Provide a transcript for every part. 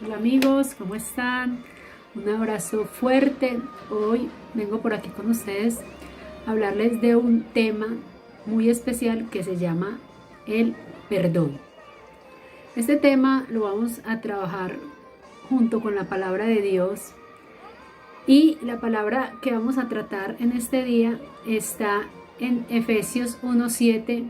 Hola amigos, ¿cómo están? Un abrazo fuerte. Hoy vengo por aquí con ustedes a hablarles de un tema muy especial que se llama el perdón. Este tema lo vamos a trabajar junto con la palabra de Dios, y la palabra que vamos a tratar en este día está en Efesios 1:7,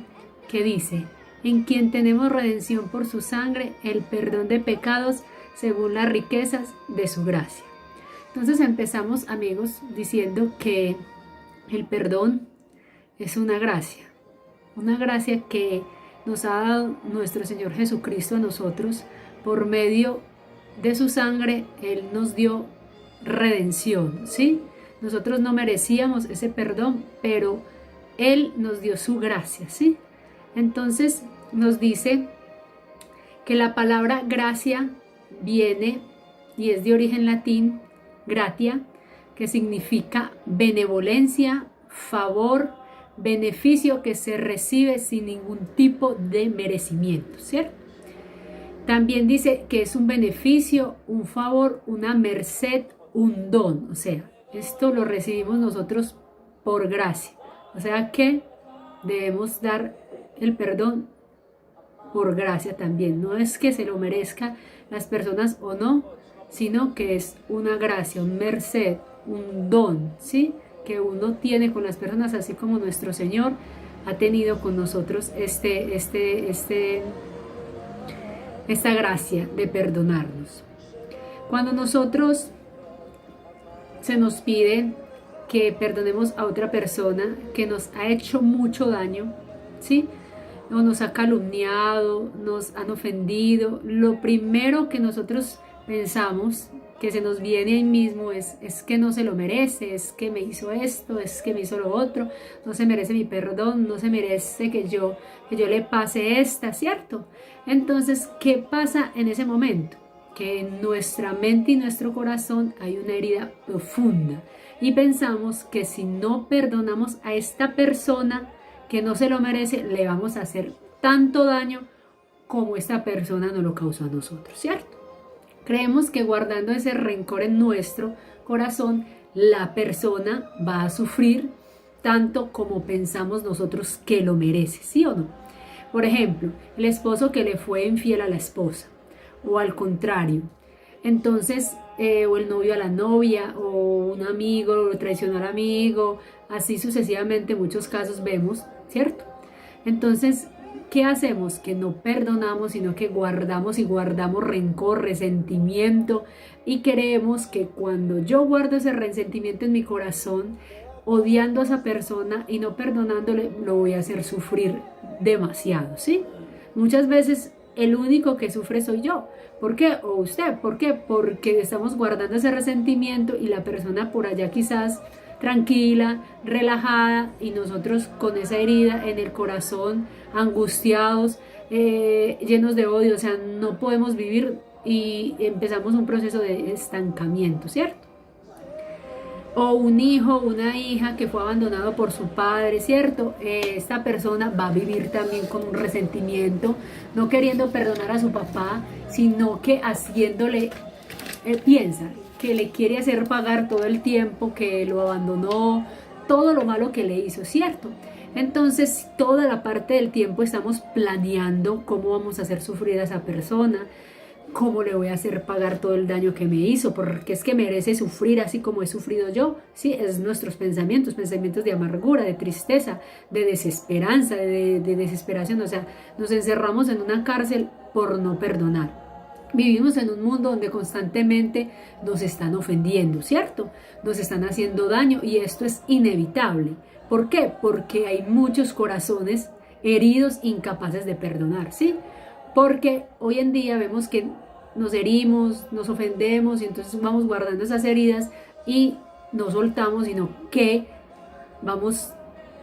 que dice: en quien tenemos redención por su sangre, el perdón de pecados según las riquezas de su gracia. Entonces empezamos, amigos, diciendo que el perdón es una gracia que nos ha dado nuestro Señor Jesucristo a nosotros. Por medio de su sangre Él nos dio redención, ¿sí? Nosotros no merecíamos ese perdón, pero Él nos dio su gracia, ¿sí? Entonces nos dice que la palabra gracia viene y es de origen latín, gratia, que significa benevolencia, favor, beneficio que se recibe sin ningún tipo de merecimiento, ¿cierto? También dice que es un beneficio, un favor, una merced, un don. O sea, esto lo recibimos nosotros por gracia. O sea que debemos dar el perdón por gracia también. No es que se lo merezcan las personas o no, sino que es una gracia, un merced, un don, ¿sí? Que uno tiene con las personas, así como nuestro Señor ha tenido con nosotros esta gracia de perdonarnos. Cuando nosotros se nos pide que perdonemos a otra persona que nos ha hecho mucho daño, ¿sí? O nos ha calumniado, nos han ofendido, lo primero que nosotros pensamos que se nos viene ahí mismo es que no se lo merece, es que me hizo esto, es que me hizo lo otro, no se merece mi perdón, no se merece que yo le pase esta, ¿cierto? Entonces, ¿qué pasa en ese momento? Que en nuestra mente y nuestro corazón hay una herida profunda y pensamos que si no perdonamos a esta persona que no se lo merece, le vamos a hacer tanto daño como esta persona nos lo causó a nosotros, ¿cierto? Creemos que guardando ese rencor en nuestro corazón, la persona va a sufrir tanto como pensamos nosotros que lo merece, ¿sí o no? Por ejemplo, el esposo que le fue infiel a la esposa, o al contrario. Entonces, o el novio a la novia, o un amigo lo traicionó al amigo, así sucesivamente, muchos casos vemos, ¿cierto? Entonces, ¿qué hacemos? Que no perdonamos, sino que guardamos y guardamos rencor, resentimiento, y creemos que cuando yo guardo ese resentimiento en mi corazón, odiando a esa persona y no perdonándole, lo voy a hacer sufrir demasiado, ¿sí? Muchas veces el único que sufre soy yo. ¿Por qué? O usted. ¿Por qué? Porque estamos guardando ese resentimiento y la persona por allá quizás tranquila, relajada, y nosotros con esa herida en el corazón, angustiados, llenos de odio. O sea, no podemos vivir y empezamos un proceso de estancamiento, ¿cierto? O un hijo, una hija que fue abandonado por su padre, ¿cierto? Esta persona va a vivir también con un resentimiento, no queriendo perdonar a su papá, sino que haciéndole, piensa que le quiere hacer pagar todo el tiempo que lo abandonó, todo lo malo que le hizo, ¿cierto? Entonces, toda la parte del tiempo estamos planeando cómo vamos a hacer sufrir a esa persona, cómo le voy a hacer pagar todo el daño que me hizo, porque es que merece sufrir así como he sufrido yo. Sí, es nuestros pensamientos de amargura, de tristeza, de desesperanza, de desesperación. O sea, nos encerramos en una cárcel por no perdonar. Vivimos en un mundo donde constantemente nos están ofendiendo, ¿cierto? Nos están haciendo daño, y esto es inevitable. ¿Por qué? Porque hay muchos corazones heridos, incapaces de perdonar, ¿sí? Porque hoy en día vemos que nos herimos, nos ofendemos, y entonces vamos guardando esas heridas y no soltamos, sino que vamos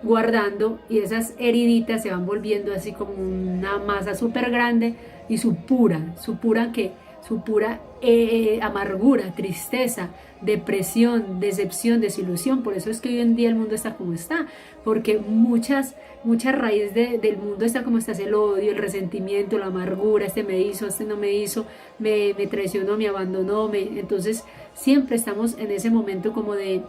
guardando, y esas heriditas se van volviendo así como una masa súper grande y supuran que su pura amargura, tristeza, depresión, decepción, desilusión. Por eso es que hoy en día el mundo está como está, porque mucha raíz del mundo está como está, es el odio, el resentimiento, la amargura, este me hizo, este no me hizo, me traicionó, me abandonó, entonces siempre estamos en ese momento como de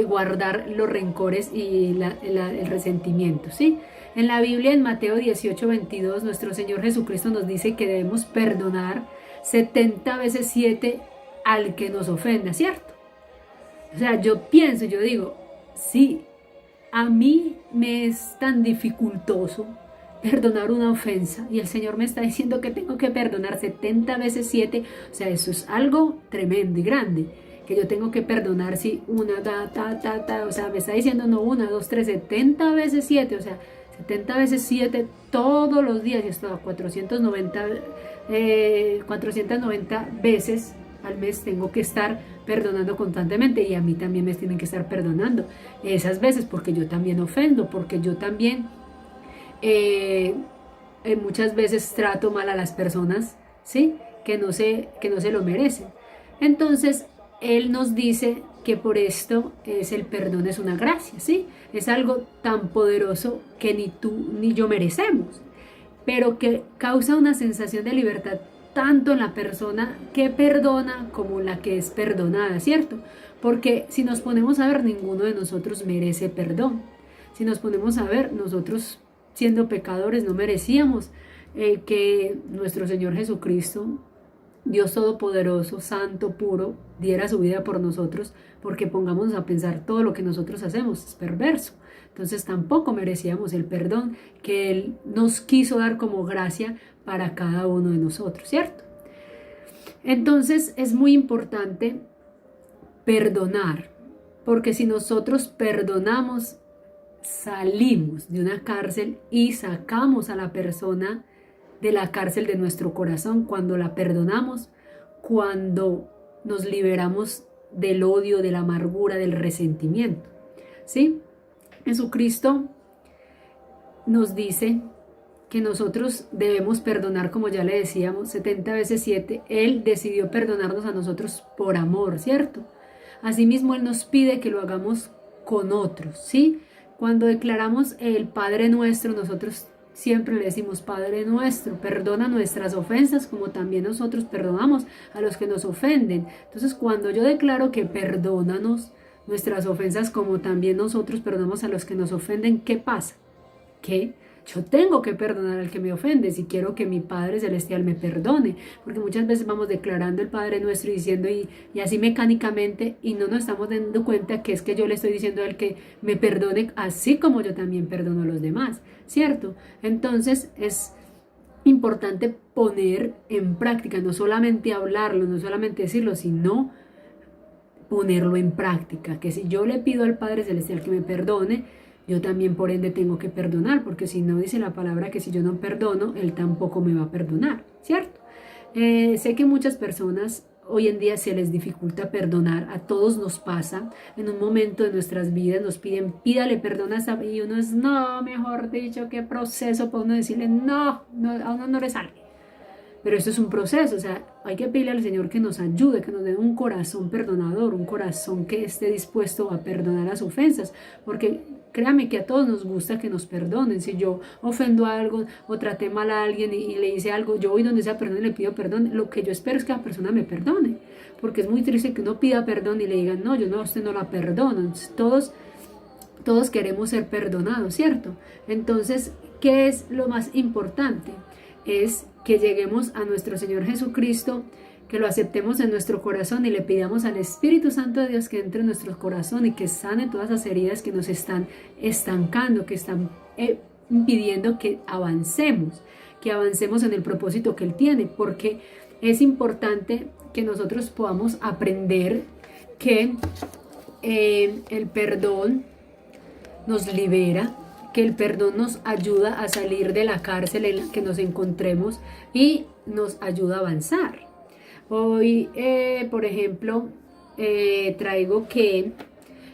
guardar los rencores y el resentimiento, ¿sí? En la Biblia, en Mateo 18:22, nuestro Señor Jesucristo nos dice que debemos perdonar 70 veces 7 al que nos ofenda, ¿cierto? O sea, yo pienso, yo digo, sí, a mí me es tan dificultoso perdonar una ofensa y el Señor me está diciendo que tengo que perdonar 70 veces 7, o sea, eso es algo tremendo y grande, que yo tengo que perdonar si una, o sea, me está diciendo no una, dos, tres, 70 veces 7, o sea, 70 veces 7 todos los días, y esto a 490 veces al mes tengo que estar perdonando constantemente, y a mí también me tienen que estar perdonando esas veces, porque yo también ofendo, porque yo también muchas veces trato mal a las personas, ¿sí? Que no se lo merecen. Entonces, Él nos dice que por esto el perdón es una gracia, ¿sí? Es algo tan poderoso que ni tú ni yo merecemos, pero que causa una sensación de libertad tanto en la persona que perdona como la que es perdonada, ¿cierto? Porque si nos ponemos a ver, ninguno de nosotros merece perdón. Si nos ponemos a ver, nosotros siendo pecadores no merecíamos que nuestro Señor Jesucristo, Dios Todopoderoso, Santo, puro, diera su vida por nosotros, porque pongamos a pensar, todo lo que nosotros hacemos es perverso. Entonces tampoco merecíamos el perdón que Él nos quiso dar como gracia para cada uno de nosotros, ¿cierto? Entonces es muy importante perdonar, porque si nosotros perdonamos, salimos de una cárcel y sacamos a la persona de la cárcel de nuestro corazón cuando la perdonamos, cuando nos liberamos del odio, de la amargura, del resentimiento, ¿sí? Jesucristo nos dice que nosotros debemos perdonar, como ya le decíamos, 70 veces 7. Él decidió perdonarnos a nosotros por amor, ¿cierto? Asimismo, Él nos pide que lo hagamos con otros, ¿sí? Cuando declaramos el Padre Nuestro, nosotros siempre le decimos, Padre Nuestro, perdona nuestras ofensas como también nosotros perdonamos a los que nos ofenden. Entonces, cuando yo declaro que perdónanos nuestras ofensas como también nosotros perdonamos a los que nos ofenden, ¿qué pasa? Que yo tengo que perdonar al que me ofende si quiero que mi Padre Celestial me perdone, porque muchas veces vamos declarando el Padre Nuestro y diciendo y así mecánicamente, y no nos estamos dando cuenta que es que yo le estoy diciendo a él que me perdone así como yo también perdono a los demás, ¿cierto? Entonces es importante poner en práctica, no solamente hablarlo, no solamente decirlo, sino ponerlo en práctica, que si yo le pido al Padre Celestial que me perdone, yo también por ende tengo que perdonar, porque si no dice la palabra que si yo no perdono, Él tampoco me va a perdonar, ¿cierto? Sé que muchas personas hoy en día se les dificulta perdonar, a todos nos pasa, en un momento de nuestras vidas nos piden, pídale perdón a esa, y uno es, no, mejor dicho, qué proceso para uno decirle, no, a uno no le sale. Pero esto es un proceso, o sea, hay que pedirle al Señor que nos ayude, que nos dé un corazón perdonador, un corazón que esté dispuesto a perdonar las ofensas, porque créame que a todos nos gusta que nos perdonen. Si yo ofendo a algo o traté mal a alguien y le hice algo, yo voy donde sea perdón y le pido perdón, lo que yo espero es que la persona me perdone, porque es muy triste que uno pida perdón y le digan, no, yo no, a usted no la perdono. Entonces, todos queremos ser perdonados, ¿cierto? Entonces, ¿qué es lo más importante? Es que lleguemos a nuestro Señor Jesucristo, que lo aceptemos en nuestro corazón y le pidamos al Espíritu Santo de Dios que entre en nuestro corazón y que sane todas las heridas que nos están estancando, que están impidiendo que avancemos en el propósito que Él tiene, porque es importante que nosotros podamos aprender que el perdón nos libera, que el perdón nos ayuda a salir de la cárcel en la que nos encontremos y nos ayuda a avanzar. Hoy, por ejemplo, traigo que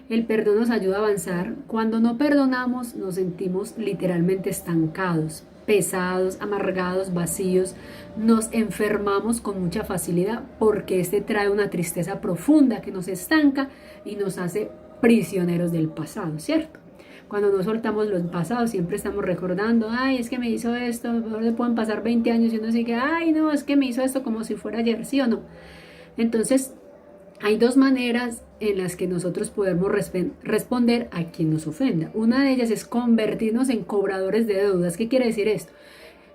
el perdón nos ayuda a avanzar. Cuando no perdonamos, nos sentimos literalmente estancados. pesados, amargados, vacíos, nos enfermamos con mucha facilidad porque este trae una tristeza profunda que nos estanca y nos hace prisioneros del pasado, ¿cierto? Cuando no soltamos los pasados, siempre estamos recordando, ay, es que me hizo esto, ahora pueden pasar 20 años y uno sigue, ay, no, es que me hizo esto como si fuera ayer, ¿sí o no? Entonces, hay dos maneras en las que nosotros podemos responder a quien nos ofenda. Una de ellas es convertirnos en cobradores de deudas. ¿Qué quiere decir esto?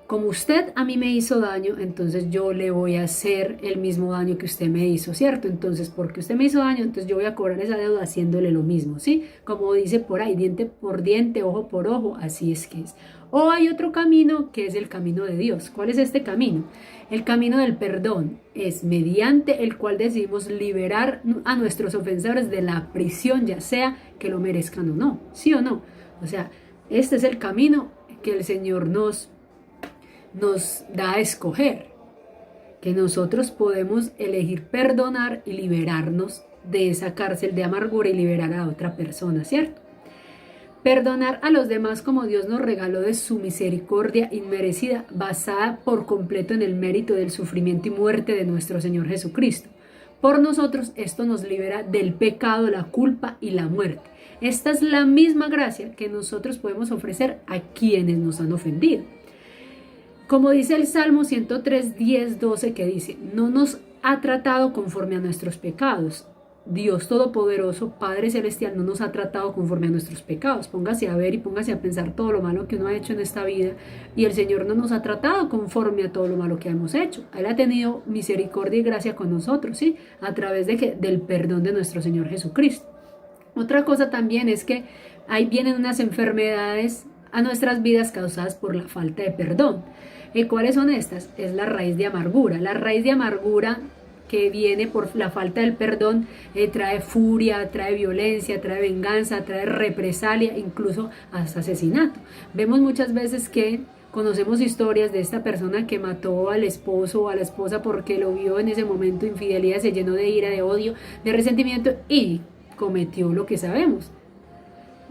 Como usted a mí me hizo daño, entonces yo le voy a hacer el mismo daño que usted me hizo, ¿cierto? Entonces, porque usted me hizo daño, entonces yo voy a cobrar esa deuda haciéndole lo mismo, ¿sí? Como dice por ahí, diente por diente, ojo por ojo, así es que es. O hay otro camino que es el camino de Dios. ¿Cuál es este camino? El camino del perdón es mediante el cual decidimos liberar a nuestros ofensores de la prisión, ya sea que lo merezcan o no, ¿sí o no? O sea, este es el camino que el Señor nos da a escoger, que nosotros podemos elegir perdonar y liberarnos de esa cárcel de amargura y liberar a otra persona, ¿cierto? Perdonar a los demás como Dios nos regaló de su misericordia inmerecida, basada por completo en el mérito del sufrimiento y muerte de nuestro Señor Jesucristo. Por nosotros esto nos libera del pecado, la culpa y la muerte. Esta es la misma gracia que nosotros podemos ofrecer a quienes nos han ofendido. Como dice el Salmo 103, 10, 12, que dice, no nos ha tratado conforme a nuestros pecados. Dios Todopoderoso, Padre Celestial, no nos ha tratado conforme a nuestros pecados. Póngase a ver y póngase a pensar todo lo malo que uno ha hecho en esta vida. Y el Señor no nos ha tratado conforme a todo lo malo que hemos hecho. Él ha tenido misericordia y gracia con nosotros, ¿sí? A través del perdón de nuestro Señor Jesucristo. Otra cosa también es que ahí vienen unas enfermedades a nuestras vidas causadas por la falta de perdón. ¿Cuáles son estas? Es la raíz de amargura. La raíz de amargura que viene por la falta del perdón trae furia, trae violencia, trae venganza, trae represalia, incluso hasta asesinato. Vemos muchas veces que conocemos historias de esta persona que mató al esposo o a la esposa porque lo vio en ese momento infidelidad, se llenó de ira, de odio, de resentimiento y cometió lo que sabemos.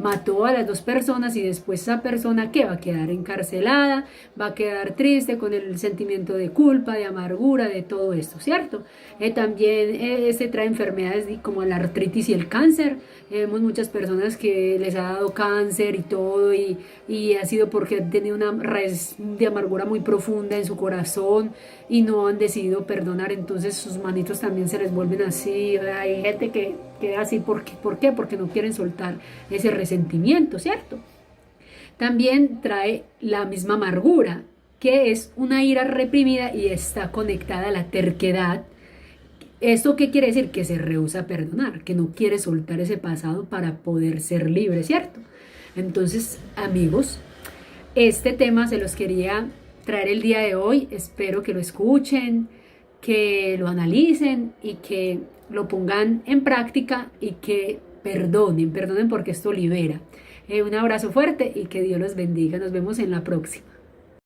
Mató a las dos personas y después esa persona ¿qué? Va a quedar encarcelada, va a quedar triste con el sentimiento de culpa, de amargura, de todo esto, ¿cierto? También se trae enfermedades como la artritis y el cáncer. Vemos muchas personas que les ha dado cáncer y todo y ha sido porque han tenido una raíz de amargura muy profunda en su corazón y no han decidido perdonar, entonces sus manitos también se les vuelven así. Hay gente que queda así, ¿por qué? Porque no quieren soltar ese resentimiento, ¿cierto? También trae la misma amargura, que es una ira reprimida y está conectada a la terquedad. ¿Esto qué quiere decir? Que se rehúsa a perdonar, que no quiere soltar ese pasado para poder ser libre, ¿cierto? Entonces, amigos, este tema se los quería traer el día de hoy. Espero que lo escuchen, que lo analicen y que lo pongan en práctica y que perdonen porque esto libera. Un abrazo fuerte y que Dios los bendiga. Nos vemos en la próxima.